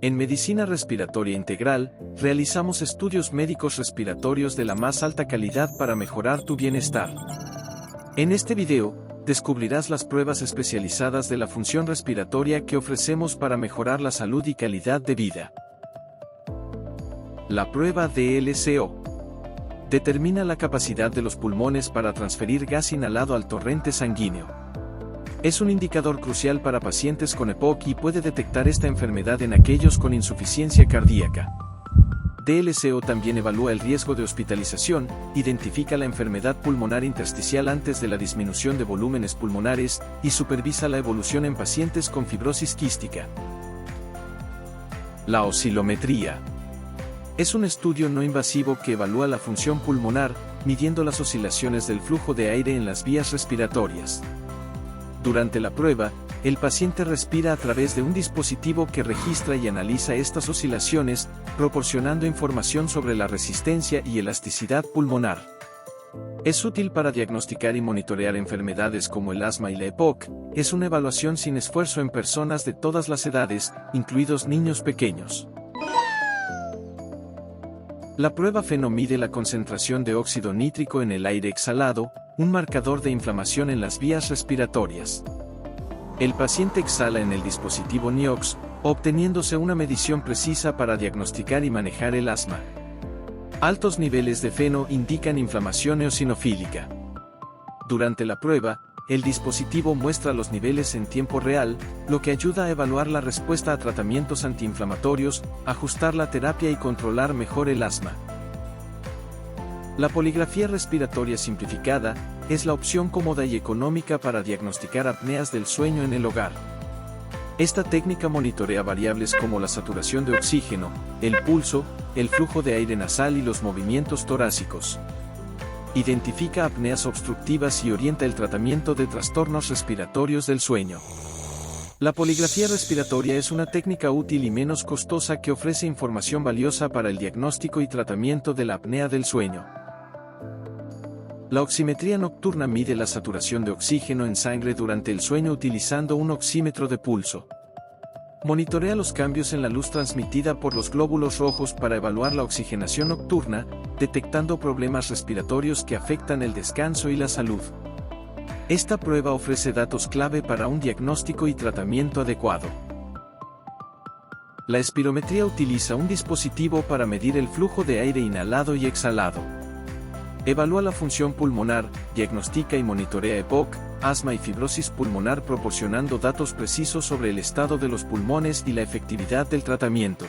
En medicina respiratoria integral, realizamos estudios médicos respiratorios de la más alta calidad para mejorar tu bienestar. En este video, descubrirás las pruebas especializadas de la función respiratoria que ofrecemos para mejorar la salud y calidad de vida. La prueba DLCO determina la capacidad de los pulmones para transferir gas inhalado al torrente sanguíneo. Es un indicador crucial para pacientes con EPOC y puede detectar esta enfermedad en aquellos con insuficiencia cardíaca. DLCO también evalúa el riesgo de hospitalización, identifica la enfermedad pulmonar intersticial antes de la disminución de volúmenes pulmonares y supervisa la evolución en pacientes con fibrosis quística. La oscilometría es un estudio no invasivo que evalúa la función pulmonar, midiendo las oscilaciones del flujo de aire en las vías respiratorias. Durante la prueba, el paciente respira a través de un dispositivo que registra y analiza estas oscilaciones, proporcionando información sobre la resistencia y elasticidad pulmonar. Es útil para diagnosticar y monitorear enfermedades como el asma y la EPOC. Es una evaluación sin esfuerzo en personas de todas las edades, incluidos niños pequeños. La prueba FeNO mide la concentración de óxido nítrico en el aire exhalado, un marcador de inflamación en las vías respiratorias. El paciente exhala en el dispositivo NIOX, obteniéndose una medición precisa para diagnosticar y manejar el asma. Altos niveles de FeNO indican inflamación eosinofílica. Durante la prueba, el dispositivo muestra los niveles en tiempo real, lo que ayuda a evaluar la respuesta a tratamientos antiinflamatorios, ajustar la terapia y controlar mejor el asma. La poligrafía respiratoria simplificada es la opción cómoda y económica para diagnosticar apneas del sueño en el hogar. Esta técnica monitorea variables como la saturación de oxígeno, el pulso, el flujo de aire nasal y los movimientos torácicos. Identifica apneas obstructivas y orienta el tratamiento de trastornos respiratorios del sueño. La poligrafía respiratoria es una técnica útil y menos costosa que ofrece información valiosa para el diagnóstico y tratamiento de la apnea del sueño. La oximetría nocturna mide la saturación de oxígeno en sangre durante el sueño utilizando un oxímetro de pulso. Monitorea los cambios en la luz transmitida por los glóbulos rojos para evaluar la oxigenación nocturna, detectando problemas respiratorios que afectan el descanso y la salud. Esta prueba ofrece datos clave para un diagnóstico y tratamiento adecuado. La espirometría utiliza un dispositivo para medir el flujo de aire inhalado y exhalado. Evalúa la función pulmonar, diagnostica y monitorea EPOC, asma y fibrosis pulmonar proporcionando datos precisos sobre el estado de los pulmones y la efectividad del tratamiento.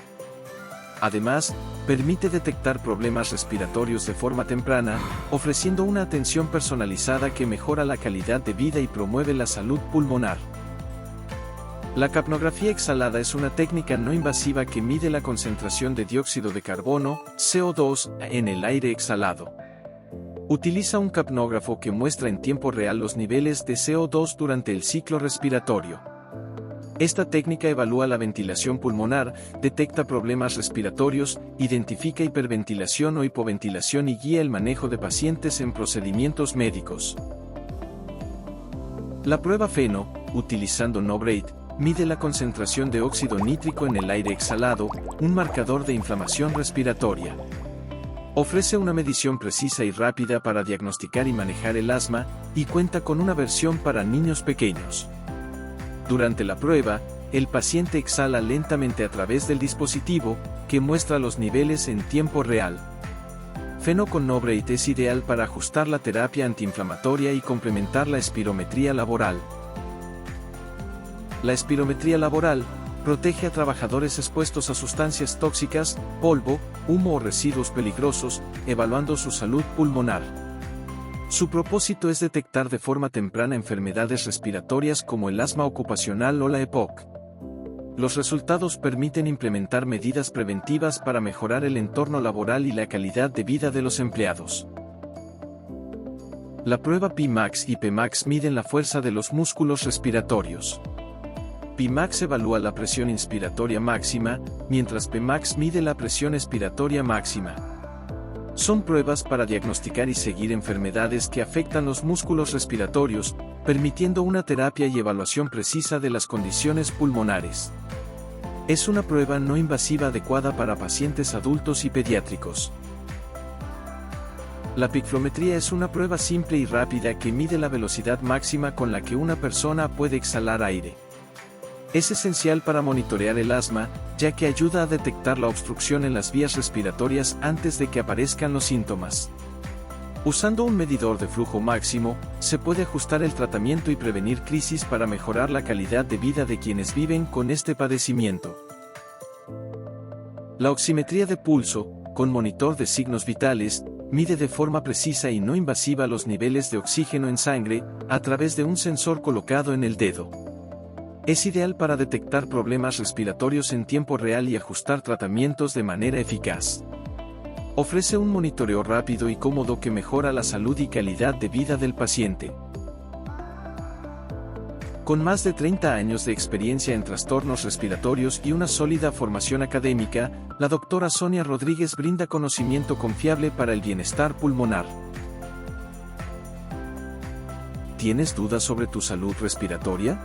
Además, permite detectar problemas respiratorios de forma temprana, ofreciendo una atención personalizada que mejora la calidad de vida y promueve la salud pulmonar. La capnografía exhalada es una técnica no invasiva que mide la concentración de dióxido de carbono, CO2, en el aire exhalado. Utiliza un capnógrafo que muestra en tiempo real los niveles de CO2 durante el ciclo respiratorio. Esta técnica evalúa la ventilación pulmonar, detecta problemas respiratorios, identifica hiperventilación o hipoventilación y guía el manejo de pacientes en procedimientos médicos. La prueba FeNO, utilizando NoBrate, mide la concentración de óxido nítrico en el aire exhalado, un marcador de inflamación respiratoria. Ofrece una medición precisa y rápida para diagnosticar y manejar el asma, y cuenta con una versión para niños pequeños. Durante la prueba, el paciente exhala lentamente a través del dispositivo, que muestra los niveles en tiempo real. FeNO con NoBrate es ideal para ajustar la terapia antiinflamatoria y complementar la espirometría laboral. La espirometría laboral protege a trabajadores expuestos a sustancias tóxicas, polvo, humo o residuos peligrosos, evaluando su salud pulmonar. Su propósito es detectar de forma temprana enfermedades respiratorias como el asma ocupacional o la EPOC. Los resultados permiten implementar medidas preventivas para mejorar el entorno laboral y la calidad de vida de los empleados. La prueba PMAX y PMAX miden la fuerza de los músculos respiratorios. PMAX evalúa la presión inspiratoria máxima, mientras PMAX mide la presión expiratoria máxima. Son pruebas para diagnosticar y seguir enfermedades que afectan los músculos respiratorios, permitiendo una terapia y evaluación precisa de las condiciones pulmonares. Es una prueba no invasiva adecuada para pacientes adultos y pediátricos. La picflometría es una prueba simple y rápida que mide la velocidad máxima con la que una persona puede exhalar aire. Es esencial para monitorear el asma, ya que ayuda a detectar la obstrucción en las vías respiratorias antes de que aparezcan los síntomas. Usando un medidor de flujo máximo, se puede ajustar el tratamiento y prevenir crisis para mejorar la calidad de vida de quienes viven con este padecimiento. La oximetría de pulso, con monitor de signos vitales, mide de forma precisa y no invasiva los niveles de oxígeno en sangre, a través de un sensor colocado en el dedo. Es ideal para detectar problemas respiratorios en tiempo real y ajustar tratamientos de manera eficaz. Ofrece un monitoreo rápido y cómodo que mejora la salud y calidad de vida del paciente. Con más de 30 años de experiencia en trastornos respiratorios y una sólida formación académica, la doctora Sonia Rodríguez brinda conocimiento confiable para el bienestar pulmonar. ¿Tienes dudas sobre tu salud respiratoria?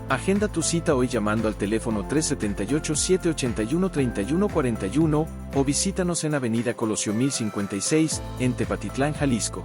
Agenda tu cita hoy llamando al teléfono 378-781-3141 o visítanos en Avenida Colosio 1056, en Tepatitlán, Jalisco.